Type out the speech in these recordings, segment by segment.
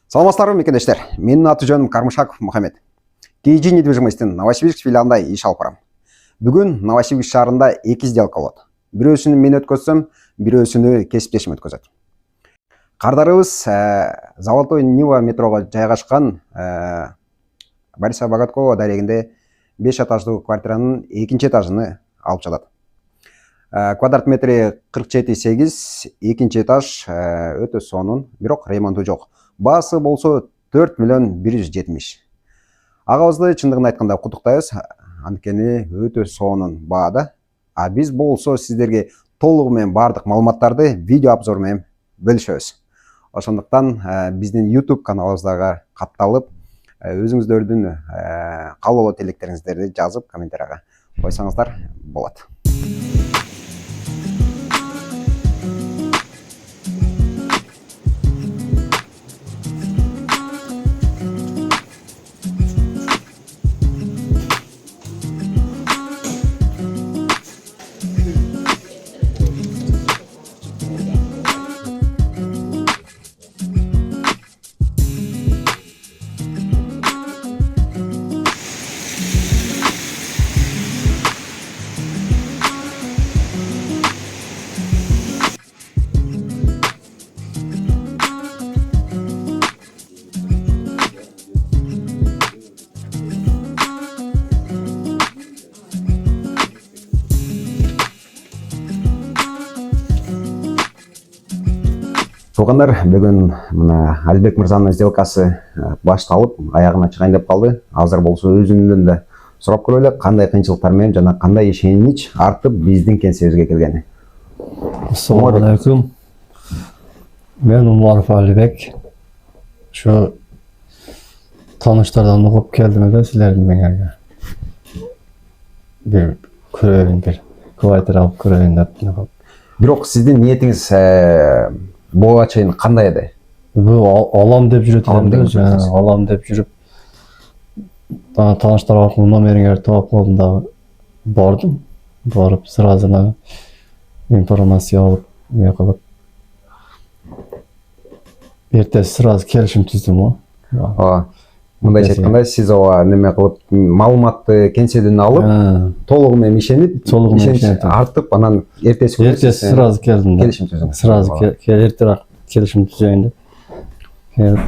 Саламатсыздарбы мекендештер. Менин аты жөнүм Кармышаков Мухаммед. KG недвижимостьтин Новосибирск филиалында иш алып барам. Бүгүн Новосибирск шаарында 2 сделка болот. Бирөөсүн мен өткөзсөм, бирөөсүнү кесиптешим өткөзөт. Кардарыбыз Золотой Нива метрого жайгашкан Бориса Богаткова дарегинде 5 этаждуу квартиранын 2 этажыны алып жатат. Квадрат метри 47,8, 2 этаж өтө сонун, бирок ремонту жок. Баасы болсо 4 миллион 170. Агабызды чындыгын айтканда куттуктайбыз, анткени өтө сонун баада. А биз болсо сиздерге толугу менен бардык маалыматтарды видео обзор менен бөлүшөбүз. Ошондуктан биздин YouTube каналыбызга катталып, өзүңүздөрдүн каалоо тилектериңиздерди жазып комментарияга койсоңуздар болот. Туугандар, бүгүн мына Алибек мырзанын сделкасы башталып, аягына чыгайын деп калды. Азыр болсо өзүнүн да сурап көрөлү, кандай кыйынчылыктар менен жана кандай ишенич артып биздин кеңсебизге келгени. Ассаламу алейкум. Мен Умаров Алибек. Şu tanışlardan угуп келдим да силердин меңерге. Бир көрөйүн, бир квартира алып көрөйүн деп. Бирок сиздин ниетиңиз буга чейин кандай эди? Алам деп жүрөт элем, алам деп жүрүп, тааныштар аркылуу номериңерди таап калдым дагы. Барып сразу информация алып, эме кылып. Эртеси сразу келишим түздүм го. Мындай айтканда, сиз ооба неме кылып, маалыматты кеңседен алып, толугу менен ишенип, артып, анан эртеси сразу келдим да. Келишим түзүңүз. Сразу эртерээк келишим түзөйүн деп.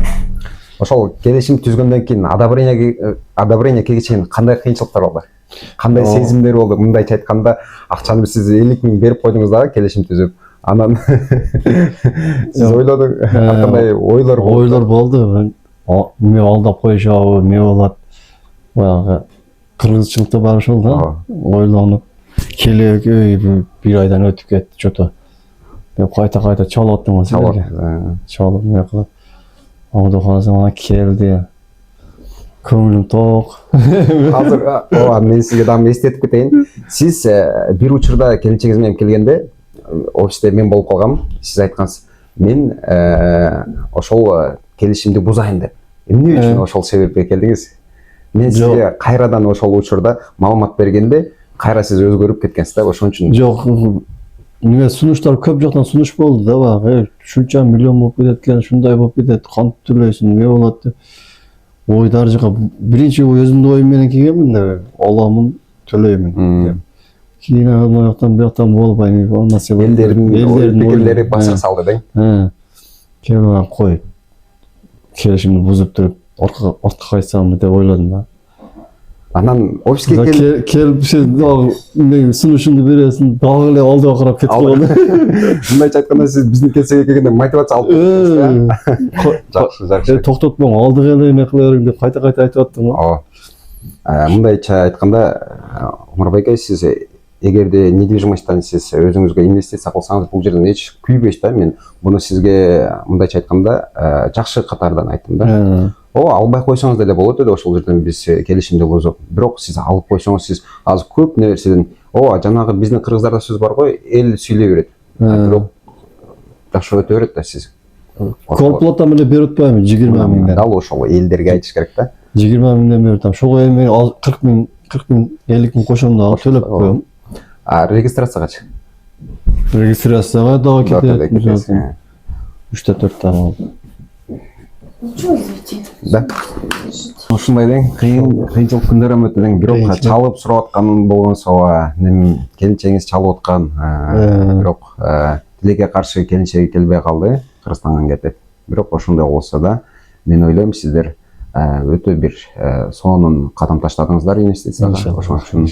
Ошол келишим түзгөндөн кийин одобрение келгенче чейин кандай кыйынчылыктар болду? Кандай сезимдер болду? Мындайча айтканда, акчаны сиз 50 000 берип койдуңуз дагы келишим түзүп. Анан сиз ойлодуңуз, кандай ойлор болду? Мен алдап коюшабы, эмне болот? Баягы кыргызчылыкта бар ошол да. Ойлонуп, келек бир айдан өтүп кетти, чото. Мен кайта чалып аттым силерге. Чалып эме кылып. Аудиоханасына келди. Көңүлүм ток. Азыр мен сизге дагы эстетип кетейин. Сиз бир учурда келинчегиз менен келгенде офисте мен болуп калгам. Сиз айткансыз, мен ошол келишимди бузайын деп. Эмне үчүн ошол себепке келдиңиз? Мен сизге кайрадан ошол учурда маалымат бергенде, кайра сиз өзгөрүп кеткенсиз да, ошон үчүн. Жок, эмне сунуштар көп жактан сунуш болду да, баягы шунча миллион болуп кетет экен, шундай болуп кетет, кантип төлөйсүң, эмне болот деп. Ойдар жака биринчи өзүмдүн оюм менен келгенмин да, аламын, төлөймүн деп. Кийин аяктан бияктан болбой, элдердин пикирлери басым салды да. Келип кой. Келишимди бузуп туруп, артка кайтсамбы деп ойлодум да. Анан офиске келип дагы сунушумду бересиң, дагы эле алдыга карап кетип калган. Мындайча айтканда, сиз биздин кеңсеге келгенде мотивация алып келдиңиз да. Жакшы. Токтотпоң, алдыга эле эме кыларың деп кайта айтып аттым го. Мындайча айтканда, Умарбек, сиз эгерде недвижимосттан сиз өзүңүзгө инвестиция кылсаңыз, бул жерден эч күйбөйсүз да. Мен буну сизге мындайча айтканда жакшы катардан айттым да. Албай койсоңуз деле болот эди, ошол жерден биз келишимди бузуп. Бирок сиз алып койсоңуз, сиз азыр көп нерседен, жанагы биздин кыргыздарда сөз бар го, эл сүйлөй берет. Бирок жакшы өтө берет да сиз. Комплаттан эле берип атпаймынбы 20 миңден. Дал ошол элдерге айтыш керек да. 20 миңден берип атам. Ошого эми 40 миң, 50 миң кошом дагы төлөп коем. Регистрацияга? Регистрацияга дагы кетет. 3-4 таа. Ничего извините. Да. Ушундай дең, кыйынчылык күндөр өтө дең, бирок Кыйынчылык. чалып сурап аткан болгонсо, келинчегиңиз чалып аткан, бирок тилекке каршы келинчеги келбей калды, Кыргызстанга кетип. Бирок ошондой болсо да, мен ойлойм сиздер өтө бир сонун кадам таштадыңыздар инвестицияга. Ошон үчүн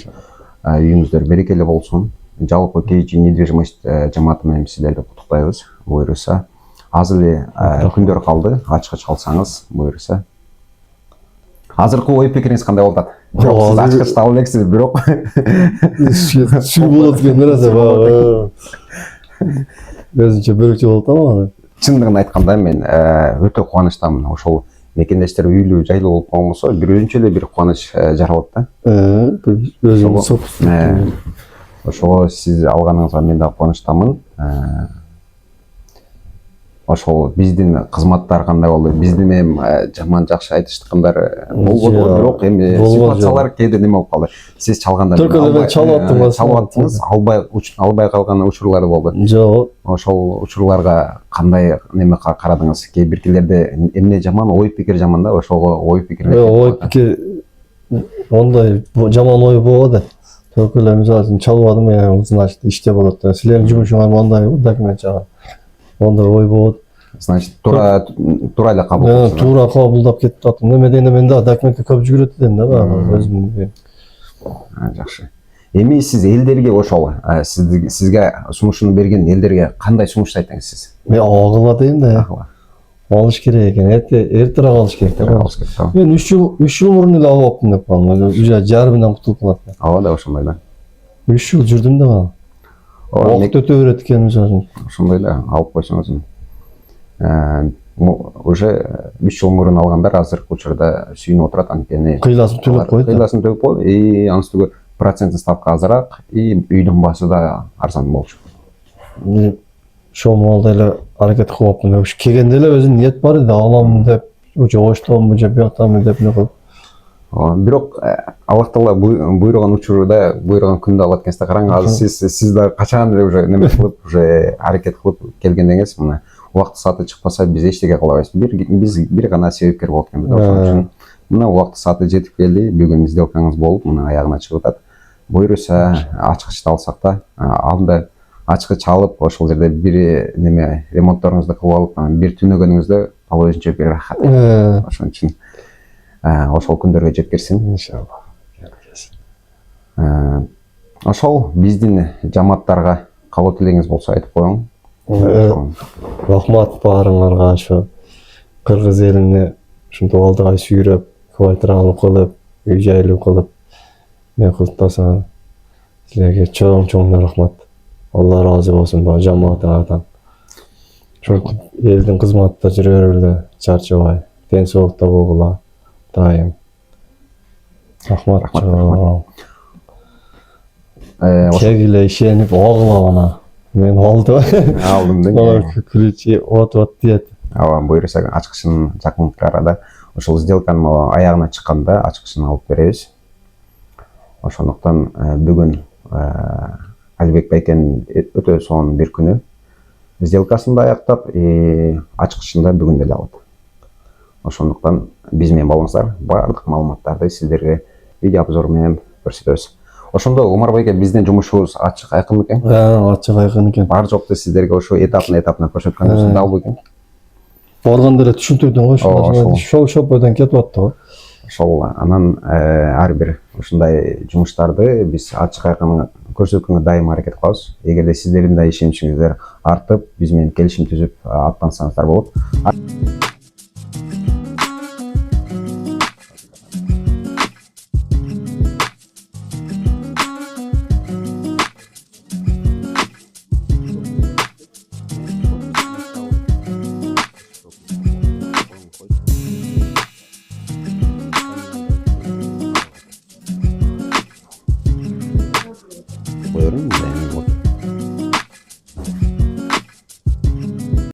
үйүңүздөр берекелүү болсун. Жалпы KG недвижимость жамааты менен сиздерди куттуктайбыз. Буюрса, аз эле күндөр калды, ачкыч алсаңыз, буюрса. Азыркы ой пикириңиз кандай болуп атат? Жок, сиз ачкыч таап элексиз, бирок Сүй болот экен нерсе баягы. Өзүнчө бөлөкчө болот ама. чындыгын айтканда мен өтө кубанычтамын. Ошол мекендештер үйлүү, жайлуу болуп калган болсо, бир өзүнчө эле бир кубаныч жаралат да. Өзүң собственный. Ошого сиз алганыңызга мен да кубанычтамын. Ошол биздин кызматтар кандай болду? Бизди менен жаман жакшы айтыштыкандар болбоду, бирок эми ситуациялар кээде неме болуп калды. Сиз чалганда Только эле чалып аттыңыз, албай калган учурлар болду. Жок. Ошол учурларга кандай неме карадыңыз? Кээ биркилерде эмне жаман, ой пикир жаман да, ошого ой пикир. Ой пикир ондай жаман ой болбоду. Только эле мисалы үчүн чалбадым, значит иште болот. Силердин жумушуңар мындай документ чыгар. Ондай ой болот. Значит, тура эле кабыл. Туура кабылдап кетип аттым. Эме дегенде мен да документке көп жүгүрөт элем да баягы өзүм. Жакшы. Эми сиз элдерге ошол сизге сунушун берген элдерге кандай сунуш айтасыз сиз? Мен агыла дейм да. Алыш керек экен. Эртерээк алыш керек да. Мен 3 жыл мурун эле алып аптым деп калдым. Уже жарымынан кутулуп калат. Ооба да, ошондой да. 3 жыл жүрдүм да. Убакыт өтө берет экен мисалы. Ошондой да, алып койсоңуз. Уже 3 жыл мурун алгандар азыркы учурда сүйүнүп отурат, анткени Кыйласын төлөп койду. Кыйласын төлөп койду, анысы проценттик ставка азыраак, үйдүн баасы да арзан болчу. Ошол маалда эле аракет кылып аптым. Келгенде эле өзүнүн ниет бар эди, аламын деп, же оштомун, же бияктамын деп эле коюп. Бирок Аллах Таала буйруган учурда, буйруган күндө алат экенсиз да. Караңыз, азыр сиз да качан уже неме кылып, уже аракет кылып келгендеңиз, мына убакыт сааты чыкпаса биз эчтеке кыла албайбыз. Биз бир гана себепкер болот экенбиз. Ошон үчүн мына убакыт сааты жетип келди, бүгүн сделкаңыз болуп, мына аягына чыгып атат. Буйруса ачкычты алсак да, анда ачкыч алып, ошол жерде бир неме ремонтторуңузду кылып алып, бир түнөгөнүңүздө ал өзүнчө бир рахат. Ошон үчүн ошол күндөргө жеткирсин иншалла. Ошол биздин жамааттарга кабыл тилегиңиз болсо айтып коюң. Рахмат баарыңарга, ошо кыргыз элине ушинтип алдыга сүйрөп, квартиралуу кылып, үй жайлуу кылып, мен куттасам. Силерге чоң рахмат. Алла разы болсун баа жамаатыңардан. Ошол элдин кызматында жүрө бергиле, чарчабай, ден соолукта болгула дайым. Рахмат. Кегиле ишенип агыла ана. Мен алдым. Алдым да. Ключи от диет. Ооба, буйруса ачкычын жакын арада ошол сделканын аягына чыкканда ачкычын алып беребиз. Ошондуктан бүгүн Алибек байкенин өтө сонун бир күнү. Сделкасын да аяктап, ачкычын да бүгүн эле алат. Ошондуктан биз менен болуңуздар, баардык маалыматтарды сиздерге видео обзор менен көрсөтөбүз. Ошондо Умар байке, биздин жумушубуз ачык, айкын экен. Ачык, айкын экен. Бар жокты сиздерге ошо этапына көрсөткөнүбүз дал экен. Барганда эле түшүндүрдүң го, шоу-шопойдон кетип атты го. Ошол анан ар бир ушундай жумуштарды биз ачык айкын көрсөткөнгө дайым аракет кылабыз. Эгерде сиздердин да ишеничиңиздер артып, биз менен келишим түзүп аттансаңыздар болот.